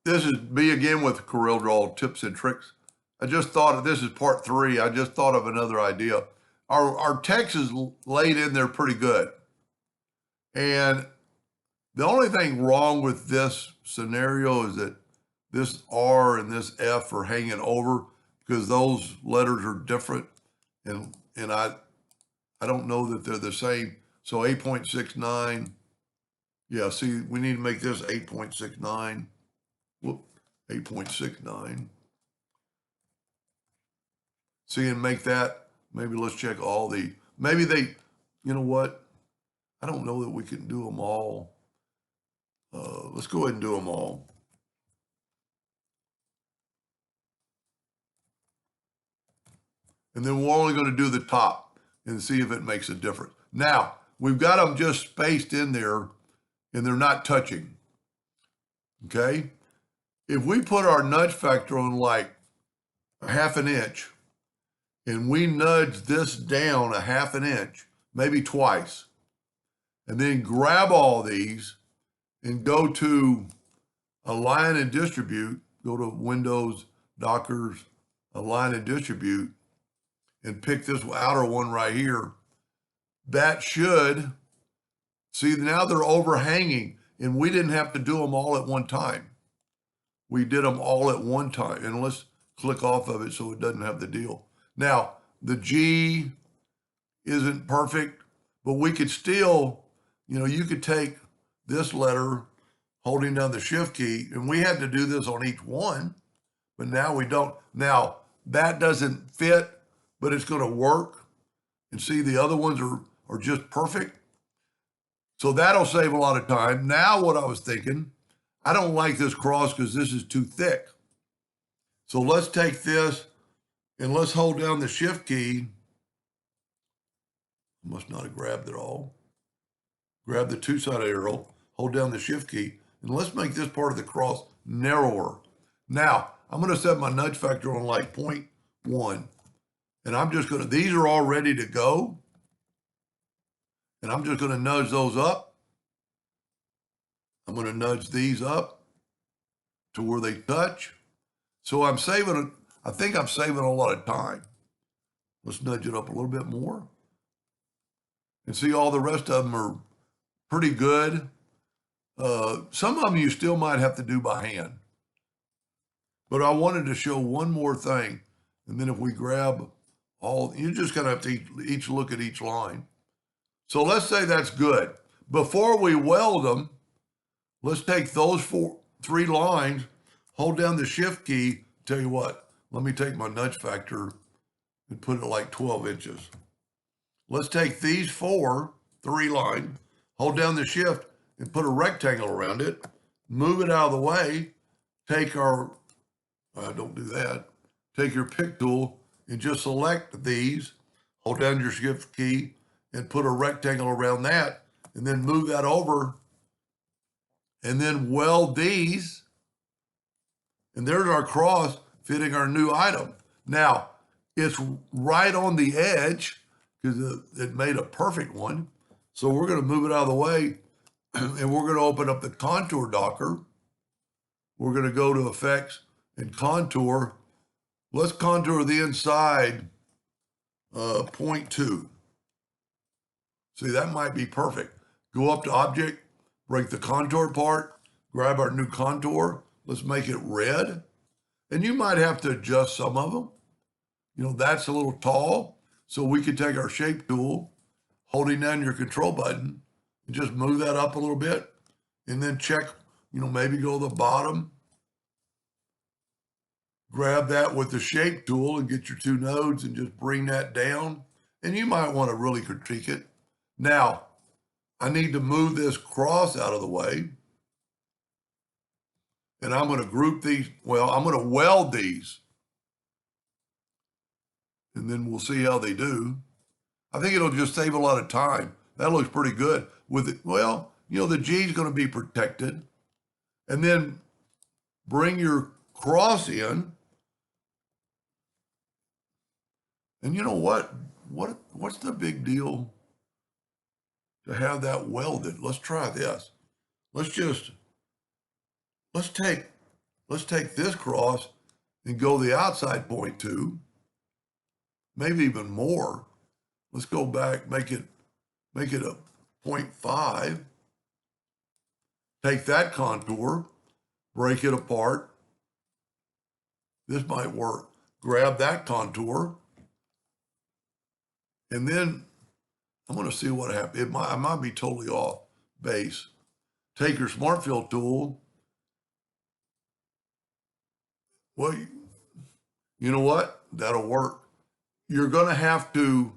This is me again with CorelDRAW tips and tricks. I just thought of, this is part 3. I just thought of another idea. Our text is laid in there pretty good. And the only thing wrong with this scenario is that this R and this F are hanging over because those letters are different. And I don't know that they're the same. So 8.69, yeah, see, we need to make this 8.69. Whoop, 8.69. See, and make that, maybe let's check all the, maybe they, you know what? I don't know that we can do them all. Let's go ahead and do them all. And then we're only going to do the top and see if it makes a difference. Now, we've got them just spaced in there and they're not touching. Okay? If we put our nudge factor on like a 1/2 inch and we nudge this down a 1/2 inch, maybe twice, and then grab all these and go to Align and Distribute, go to Windows, Dockers, Align and Distribute, and pick this outer one right here, that should, see, now they're overhanging, and we didn't have to do them all at one time. We did them all at one time, and let's click off of it so it doesn't have the deal. Now, the G isn't perfect, but we could still, you know, you could take this letter holding down the shift key, and we had to do this on each one, but now we don't. Now, that doesn't fit, but it's going to work. And see, the other ones are just perfect. So that'll save a lot of time. Now what I was thinking, I don't like this cross because this is too thick. So let's take this and let's hold down the shift key. I must not have grabbed it all. Grab the two-sided arrow, hold down the shift key, and let's make this part of the cross narrower. Now, I'm going to set my nudge factor on like 0.1. And I'm just going to, these are all ready to go. And I'm just going to nudge those up. I'm going to nudge these up to where they touch. So I'm saving, I think I'm saving a lot of time. Let's nudge it up a little bit more. And see, all the rest of them are pretty good. Some of them you still might have to do by hand. But I wanted to show one more thing. And then if we grab all, you're just going to have to each look at each line. So let's say that's good. Before we weld them, let's take those 3 lines, hold down the shift key. Tell you what, let me take my nudge factor and put it like 12 inches. Let's take these 3 lines, hold down the shift and put a rectangle around it, move it out of the way, take our, don't do that, take your pick tool and just select these, hold down your shift key and put a rectangle around that, and then move that over and then weld these. And there's our cross fitting our new item. Now, it's right on the edge because it made a perfect one. So we're going to move it out of the way and we're going to open up the contour docker. We're going to go to Effects and Contour. Let's contour the inside 0.2. See, that might be perfect. Go up to Object, break the contour part, grab our new contour. Let's make it red. And you might have to adjust some of them. You know, that's a little tall. So we could take our shape tool, holding down your control button, and just move that up a little bit. And then check, you know, maybe go to the bottom. Grab that with the shape tool and get your 2 nodes and just bring that down. And you might want to really critique it. Now, I need to move this cross out of the way. And I'm going to group these. Well, I'm going to weld these. And then we'll see how they do. I think it'll just save a lot of time. That looks pretty good. With it, well, you know, the G is going to be protected. And then bring your cross in. And you know what? What's the big deal to have that welded? Let's try this. Let's take let's take this cross and go the outside 0.2, maybe even more. Let's go back, make it a 0.5. Take that contour, break it apart. This might work. Grab that contour, and then I'm going to see what happens. I might be totally off base. Take your Smart Fill tool. Well, you know what? That'll work. You're going to have to.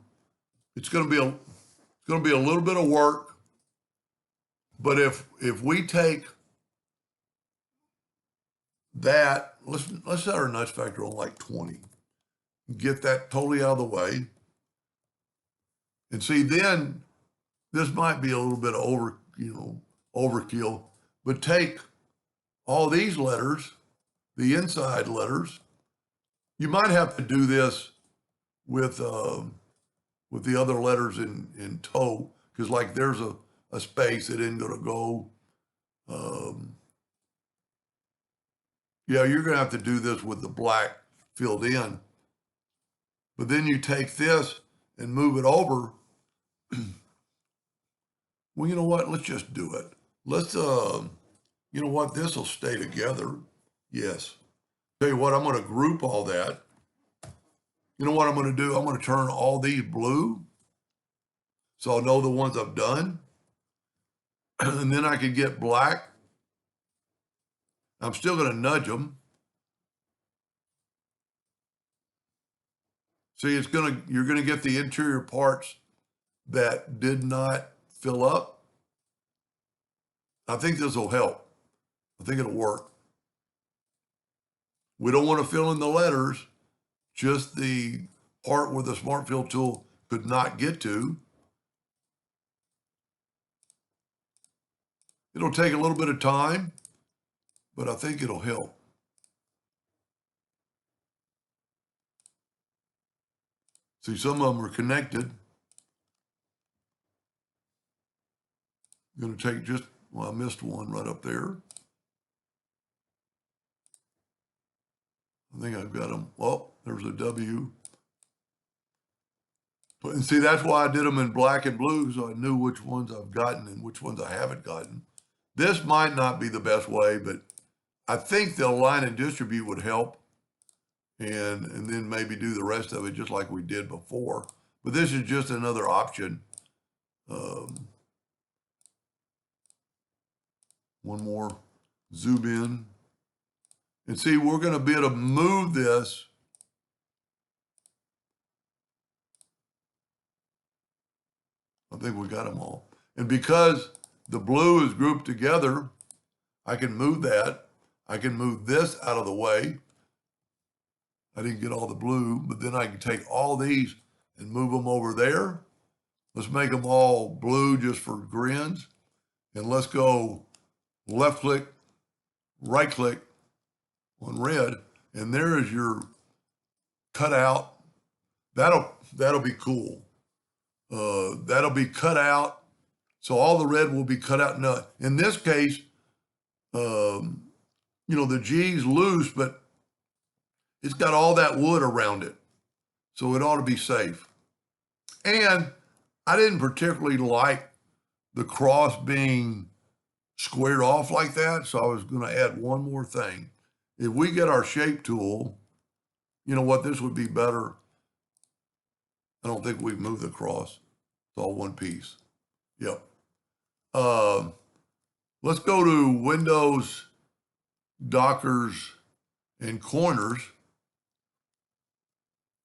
It's going to be a little bit of work. But if we take that, let's set our nudge factor on like 20. Get that totally out of the way. And see, then this might be a little bit overkill, but take all these letters, the inside letters. You might have to do this with the other letters in tow, because like there's a space that isn't going to go. Yeah, you're going to have to do this with the black filled in. But then you take this and move it over. Well, you know what? Let's just do it. Let's, you know what? This will stay together. Yes. Tell you what, I'm going to group all that. You know what I'm going to do? I'm going to turn all these blue, so I'll know the ones I've done. And then I can get black. I'm still going to nudge them. See, you're going to get the interior parts that did not fill up. I think this will help. I think it'll work. We don't want to fill in the letters, just the part where the Smart Fill tool could not get to. It'll take a little bit of time, but I think it'll help. See, some of them are connected. I'm going to take I missed one right up there. I think I've got them. Well, there's a W. And see, that's why I did them in black and blue, so I knew which ones I've gotten and which ones I haven't gotten. This might not be the best way, but I think the align and distribute would help. And then maybe do the rest of it just like we did before. But this is just another option. One more, zoom in. And see, we're going to be able to move this. I think we got them all. And because the blue is grouped together, I can move that. I can move this out of the way. I didn't get all the blue, but then I can take all these and move them over there. Let's make them all blue just for grins. And let's go left click, right click on red. And there is your cutout. That'll be cool. That'll be cut out. So all the red will be cut out. Now, in this case, the G's loose, but it's got all that wood around it. So it ought to be safe. And I didn't particularly like the cross being squared off like that. So I was going to add one more thing. If we get our shape tool, you know what, this would be better. I don't think we've moved the cross. It's all one piece. Yep. Let's go to Windows, Dockers, and Corners.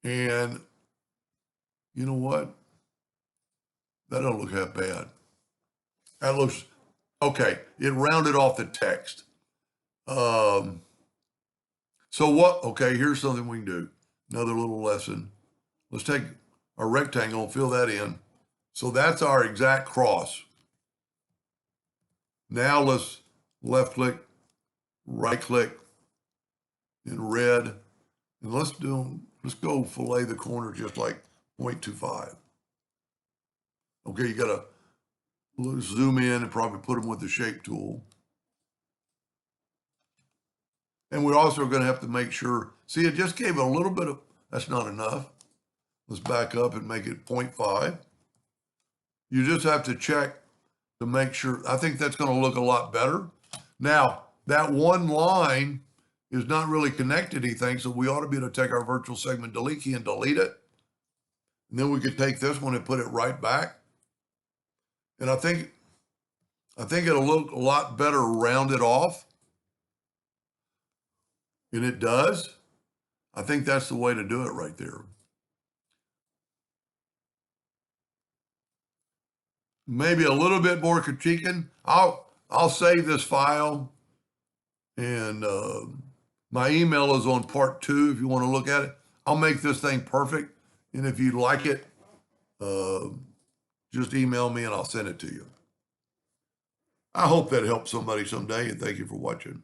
And you know what? That don't look that bad. That looks, okay, it rounded off the text. So okay, here's something we can do. Another little lesson. Let's take our rectangle and fill that in. So that's our exact cross. Now let's left click, right click in red, and let's go fillet the corner just like 0.25. Okay, you gotta zoom in and probably put them with the shape tool. And we're also going to have to make sure, see, it just gave a little bit of, that's not enough. Let's back up and make it 0.5. You just have to check to make sure. I think that's going to look a lot better. Now, that one line is not really connected to anything, so we ought to be able to take our virtual segment delete key and delete it. And then we could take this one and put it right back. And I think it'll look a lot better rounded off. And it does. I think that's the way to do it right there. Maybe a little bit more critiquing. I'll save this file, and my email is on part 2 if you want to look at it. I'll make this thing perfect, and if you like it, just email me and I'll send it to you. I hope that helps somebody someday, and thank you for watching.